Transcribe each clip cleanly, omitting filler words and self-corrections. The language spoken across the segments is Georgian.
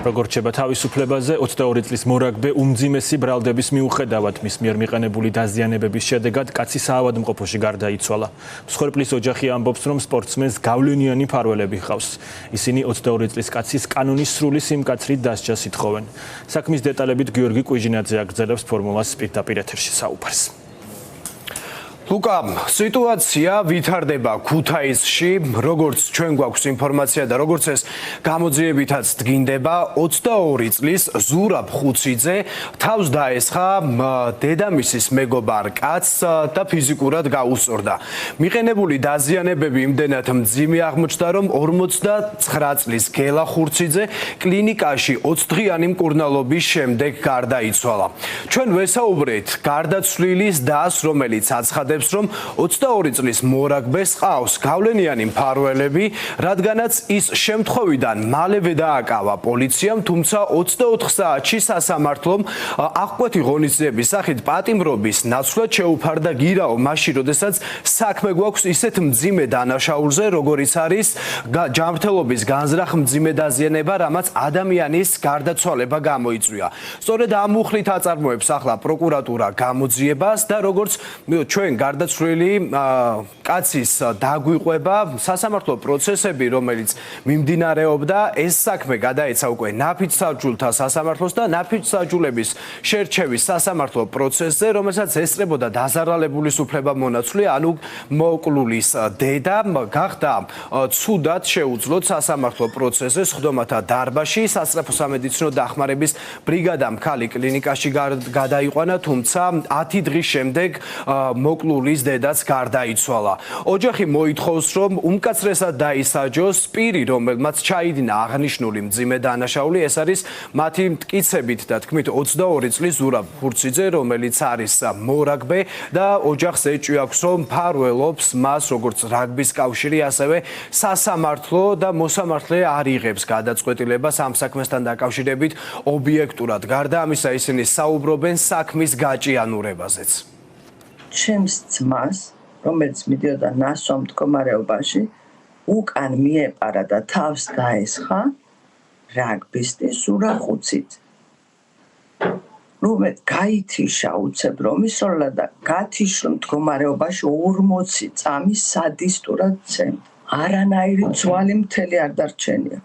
როგორც რჩება თავისუფლებაზე, 22 წლის მორაგბე უმძიმესი ბრალდების მიუხედავად მის მიერ მიყენებული დაზიანებების შედეგად კაცი საავადმყოფოში გარდაიცვალა. მსხვერპლის ოჯახი ამბობს, რომ სპორტსმენს გავლენიანი მფარველები ჰყავს. ისინი 22 წლის კაცის კანონის სრული სიმკაცრით დასჯას ითხოვენ. საქმის დეტალებით გიორგი კვიჟინაძე აგრძელებს ფორმულას პირდაპირ ეთერში საუბარს. ლუკა, სიტუაცია ვითარდება ქუთაისში, როგორც ჩვენ გვაქვს ინფორმაცია და როგორც ეს გამოძიებითაც დგინდება, 22 წლის ზურაბ ხუციძე თავს დაესხა დედამისის მეგობარ კაცს და ფიზიკურად გაუსწორდა. მიყენებული დაზიანებები იმდენად მძიმე აღმოჩნდა, რომ 49 წლის გელა ხურციძე კლინიკაში 20 დღიანი მკურნალობის შემდეგ გარდაიცვალა. ჩვენ ვესაუბრეთ გარდაცვლილის დას, რომელიც აცხადებს, რომ 22 წლის მორაგბეს ყავს გავლენიანი მფარველები, რადგანაც ის შემთხვევიდან მალევე დააკავა პოლიციამ, თუმცა 24 საათში სასამართლომ აღკვეთი ღონისძიების სახით პატიმრობის ნაცვლად შეუფარდა გირაო მაშინ, როდესაც საქმე გვაქვს ისეთ მძიმე დანაშაულზე, როგორიც არის ჯანმრთელობის განზრახ მძიმე დაზიანება, რამაც ადამიანის გარდაცვალება გამოიწვია. სწორედ ამ მუხლით აწარმოებს ახლა პროკურატურა გამოძიებას და როგორც ჩვენ გარდაცვლილი კაცის დაგვიყვება სასამართლო პროცესები, რომელიც მიმდინარეობდა, ეს საქმე გადაეცა უკვე ნაფიც-საჯულთა სასამართლოს და ნაფიც-საჯულების შერჩევის სასამართლო პროცესზე, რომელსაც ესწრებოდა დაზარალებულის უფლება-მონაცვლე, ანუ მოკლულის დედა, გახდა ცუდად შეუძლოდ სასამართლო პროცესზე სხდომათა დარბაზში, სასწრაფო სამედიცინო დახმარების ბრიგადამ ქალი კლინიკაში გადაიყვანა, თუმცა 10 დღის შემდეგ მოკლულის დედაც გარდაიცვალა. ოჯახი მოითხოვს, რომ უმკაცრესად დაისაჯოს პირი, რომელმაც ჩაიდინა აღნიშნული მძიმე დანაშაული. ეს არის მათი მტკიცებით და თქმით 22 წლის ზურაბ ხურციძე, რომელიც არის მორაგბე და ოჯახს ეჭვი აქვს, რომ მფარველობს მას როგორც რაგბის კავშირი, ასევე სასამართლო და მოსამართლე არ იღებს გადაწყვეტილებას ამ საქმესთან დაკავშირებით ობიექტურად. გარდა ამისა, ისინი საუბრობენ საქმის გაჭიანურებაზეც. ჩემს ძმას, რომელიც მიდიოდა ნასვამ მდგომარეობაში, უკან მიეპარა და თავს დაესხა რაგბისტი ზურაბ ხუციძე. რომეთ გაითიშა უცებ რომისროლა და გათიშულ მდგომარეობაში 40 წამის სადისტურად ცემდა. არანაირი ძვალი მთელი არ დარჩენია.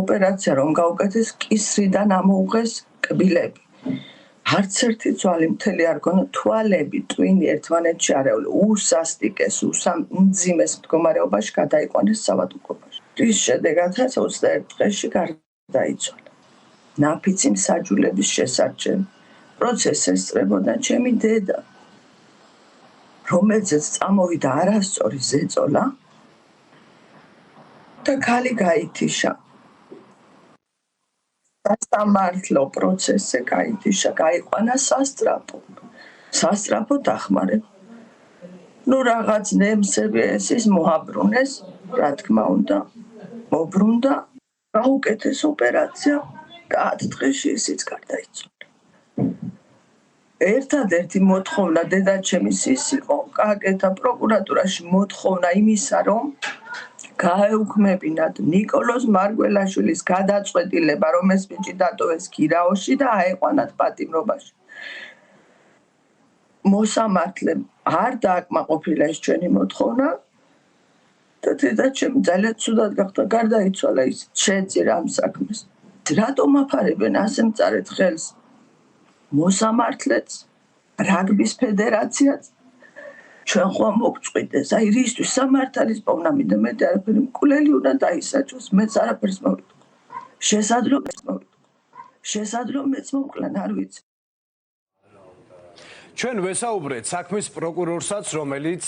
ოპერაცია რომ გაუკეთეს, კისრიდან ამოუღეს კბილები. არც ერთი ძვალი მთელი არ გონა, თვალები ტვინი ერთმანეთში არეული, უსასტიკეს, უმძიმეს მდგომარეობაში გადაიყვანეს საავადმყოფოში. რის შედეგადაც 21 დღეში გარდაიცვალა. ნაფიცი მსაჯულების შესარჩევი. პროცესს ესწრებოდა ჩემი დედა, რომელზეც წამოვიდა არასწორი ზეწოლა და ქალი გაითიშა. სასამართლო პროცესზე გაითიშა, გაიყვანა სასტრაფო დახმარება. ნუ რაღაც ნემსები ის მოაბრუნეს, რა თქმა უნდა, მობრუნდა, გაუკეთეს ოპერაცია და 10 დღეში ისიც გარდაიცვალა. ერთადერთი მოთხოვნა დედაჩემის ის იყო, გააკეთა პროკურატურაში მოთხოვნა იმისა, რომ გაეუქმებინათ ნიკოლოზ მარგველაშვილის გადაწყვეტილება, რომ ეს ბიჭი დატოვეს გირაოში და აეყვანათ პატიმრობაში. მოსამართლემ არ დააკმაყოფილა ეს ჩვენი მოთხოვნა და დედაჩემი ძალიან ცუდად გახდა, გარდაიცვალა. ის შეეწირა ამ საქმეს. რატომ აფარებენ ასე მწარედ ხელს მოსამართლეც, რაგბის ფედერაციაც? ჩვენ ხო მოგწყვიტეს, აი რისთვის სამართალის პოვნამი და მე არაფერი მკვლელი უნდა დაისაჯოს, მეც არაფერს მოვიტყვი. შესაძლოა მეც მომკლან, არ ვიცი. ჩვენ ვესაუბრეთ საქმის პროკურორსაც, რომელიც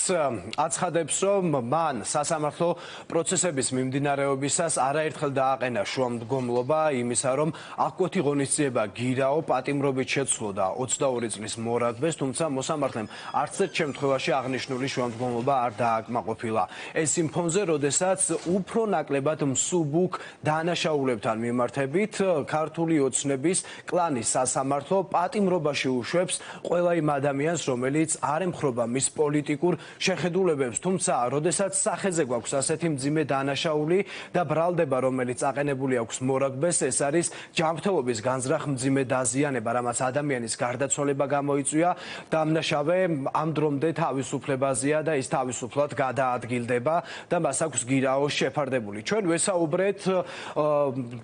აცხადებს, რომ მან სასამართლო პროცესების მიმდინარეობისას არაერთხელ დააყენა შუამდგომლობა იმისა, რომ აღკვეთი ღონისძიება გირაო პატიმრობით შეცვლოდა 22 წლის მორაგბეს, თუმცა მოსამართლემ არც ერთ შემთხვევაში აღნიშნული შუამდგომლობა არ დააკმაყოფილა. ეს იმ ფონზე, როდესაც უფრო ნაკლებად მსუბუქ დანაშაულებთან მიმართებით ქართული ოცნების კლანის სასამართლო პატიმრობაში უშვებს ყველა იმ ადამიანს, რომელიც არ ემხრობა მის პოლიტიკურ შეხედულებებს, თუმცა, როდესაც სახეზე გვაქვს ასეთი მძიმე დანაშაული და ბრალდება, რომელიც აყენებული აქვს მორაგბეს, ეს არის ჯანმრთელობის განზრახ მძიმე დაზიანება, რამაც ადამიანის გარდაცვალება გამოიწვია. დამნაშავე ამ დრომდე თავისუფლებაზეა და ის თავისუფლად გადაადგილდება და მას აქვს გირაო შეფარდებული. ჩვენ ვესაუბრეთ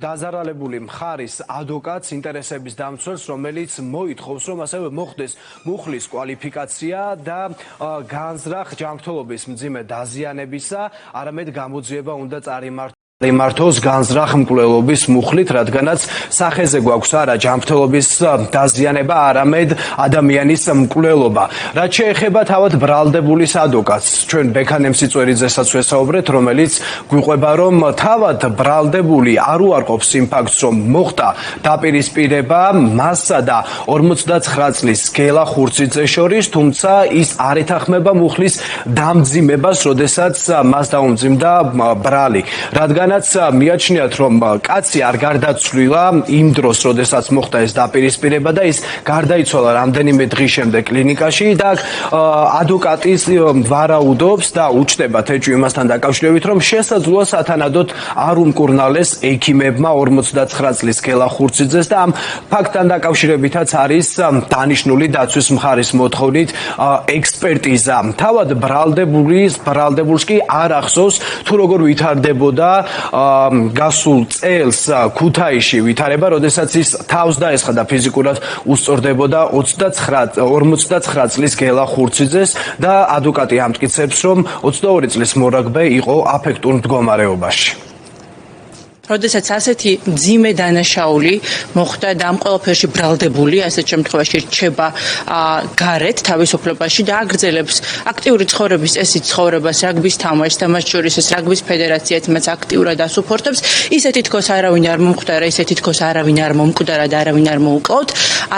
დაზარალებული მხარის ადვოკატს, ინტერესების დამცველს, რომელიც მოითხოვს, რომ ასევე მოხდეს მუხლის კვალიფიკაცია და განზრახ ჯანმრთელობის მძიმე დაზიანებისა, არამედ გამოძიება უნდა წარიმართოს განზრახ მკვლელობის მუხლით, რადგანაც სახეზე გვაქვს არა ჯანმრთელობის დაზიანება, არამედ ადამიანის მკვლელობა. რაც შეეხება თავად ბრალდებულის ადვოკატს, ჩვენ ბექან ემსიწვერიძესაც ვესაუბრეთ, რომელიც გვიყვება, რომ თავად ბრალდებული არ უარყოფს იმ ფაქტს, რომ მოხდა დაპირისპირება მასსა და 49 წლის გელა ხურციძეს შორის, თუმცა ის არ ეთანხმება მუხლის დამძიმებას, როდესაც მას დაუმძიმდა ბრალი. რადგანაც მიაჩნიათ, რომ კაცი არ გარდაცვლილა იმ დროს, როდესაც მოხდა ეს დაპირისპირება და ის გარდაიცვალა რამდენიმე დღის შემდეგ კლინიკაში და ადვოკატის ვარაუდობს და უჩნდება თეჭვი იმასთან დაკავშირებით, რომ შესაძლოა სათანადოდ არ უმკურნალეს ექიმებმა 49 წლის გელა ხურციძეს და ამ ფაქტთან დაკავშირებითაც არის დანიშნული დაცვის მხარის მოთხოვნით ექსპერტიზა. თავად ბრალდებულს კი არ ახსოვს თუ როგორ ვითარდებოდა გასულ წელს ქუთაისში ვითარება, როდესაც ის თავს დაესხა და ფიზიკურად უსწორდებოდა 59 წლის გელა ხურციძეს და ადვოკატი ამტკიცებს, რომ 22 წლის მორაგბე იყო აფექტურ მდგომარეობაში. როდესაც ასეთი მძიმე დანაშაული მოხდა და ამ ყველაფერში ბრალდებული, ასეთ შემთხვევაში რჩება გარეთ თავისუფლებაში და აგრძელებს აქტიური ცხოვრების წესით ცხოვრებას რაგბის თამაშს და მათ შორის ეს რაგბის ფედერაციაც მას აქტიურად ასუპორტებს, ისეთი თქოს არავინ არ მომხვდარა, ისეთი თქოს არავინ არ მომკვდარა და არავინ არ მოუკლავთ,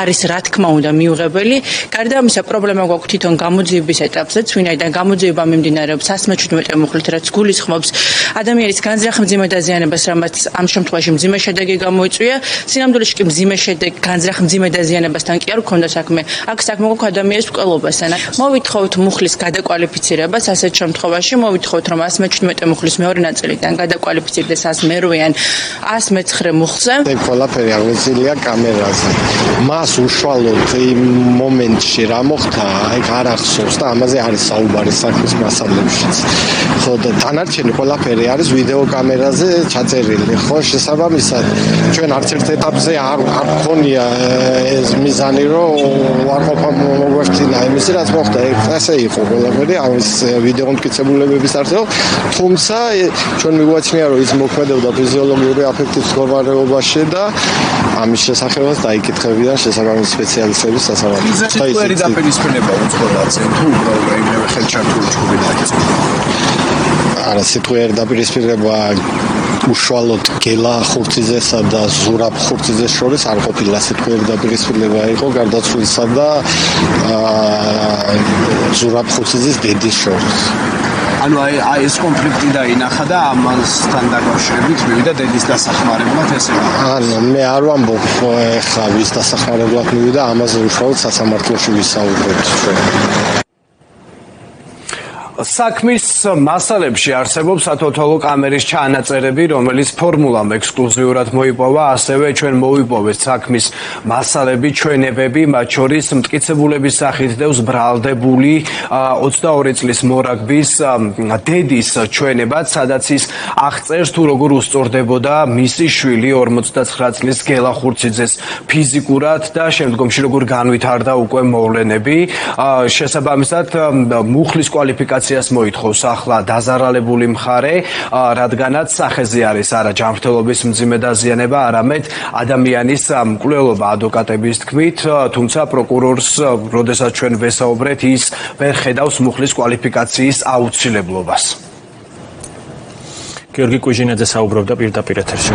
არის რა თქმა უნდა მიუღებელი. გარდა ამისა, პრობლემა გვაქვს თვითონ გამოძიების ეტაპზეც, ვინაიდან გამოძიება მიმდინარეობს 117 მუხლით, რაც გულისხმობს ადამიანის განზრახ მძიმე დაზიანებას, რამაც ამ შემთხვევაში მძიმე შედეგი გამოიწვია. სინამდვილეში კი მძიმე შედეგი განზრახ მძიმე დაზიანებასთან კი არ გქონდა საქმე. აქ საქმე გვაქვს ადამიანის მკვლელობასთან. მოვითხოვთ მუხლის გადაკვალიფიცირებას ასეთ შემთხვევაში, მოვითხოვთ რომ 117 მუხლის მეორე ნაწილიდან გადაკვალიფიცირდეს 108-ან 109 მუხლზე. ეს ყველაფერი აღწერილია კამერაზე. მას უშუალოდ იმ მომენტში რა მოხდა, ეგ არ ახსოვს და ამაზე არის საუბარი საქმის მასალებშიც. ხო და დანარჩენი ყველაფერი არის ვიდეო კამერაზე ჩაწერილი. ხო, შესაბამისად, ჩვენ არც ერთ ეტაპზე არ გქონია ეს მიზანი, რომ უარყოფა მოგვეშცინა იმისი, რაც მოხდა. ესე იყო ყველაფერი, ამის ვიდეო მტკიცებულებების არსებობა, თუმცა ჩვენ მიგვაჩნია, რომ ის მოქმედებდა ფიზიოლოგიური აფექტის მდგომარეობაში და ამის შესახებაც დაიკითხებიდან შესაბამისი სპეციალისტების სასამართლოს. ეს დაპირისპირება უწყობდა წინ თუ უბრალოდ ეგრევე ხელჩართული ჯგუფი დაიწყო. არა, სიტყვიერი დაპირისპირება უშუალოდ გელა ხურციძესა და ზურაბ ხურციძეს შორის არ ყოფილა სიტყვიერი დაპირისპირება, იყო გარდაცვლილსა და ზურაბ ხურციძეს დედის შორის. ანუ აი ეს კონფლიქტი დაინახა და ამასთან დაკავშირებით მივიდა დედის დასახმარებლად ესე. ანუ მე არ ვამბობ ეხლა ვის დასახმარებლად მივიდა, ამაზე უშუალოდ სასამართლოში ვისაუბრებთ ჩვენ. საქმის მასალებში არსებობს სათვალთვალო კამერის ჩანაწერები, რომელიც ფორმულამ ექსკლუზიურად მოიპოვა, ასევე ჩვენ მოვიპოვეთ საქმის მასალები, ჩვენებები, მათ შორის მტკიცებულების სახით დევს ბრალდებული 22 წლის მორაგბის დედის ჩვენებად, სადაც ის აღწერს თუ როგორ უსწორდებოდა მისი შვილი 59 წლის გელა ხურციძეს ფიზიკურად და შემდგომში როგორ განვითარდა უკვე მოვლენები. შესაბამისად, მუხლის კვალიფიკაცია მოითხოვს ახლა დაზარალებული მხარე, რადგანაც სახეზე არის არა ჯანმრთელობის მძიმე დაზიანება, არამედ ადამიანის მკვლელობა ადვოკატების თქმით, თუმცა პროკურორს, როდესაც ჩვენ ვესაუბრეთ, ის ვერ ხედავს მუხლის კვალიფიკაციის აუცილებლობას. გიორგი კუჟინაძე საუბრობდა პირდაპირ ეთერში.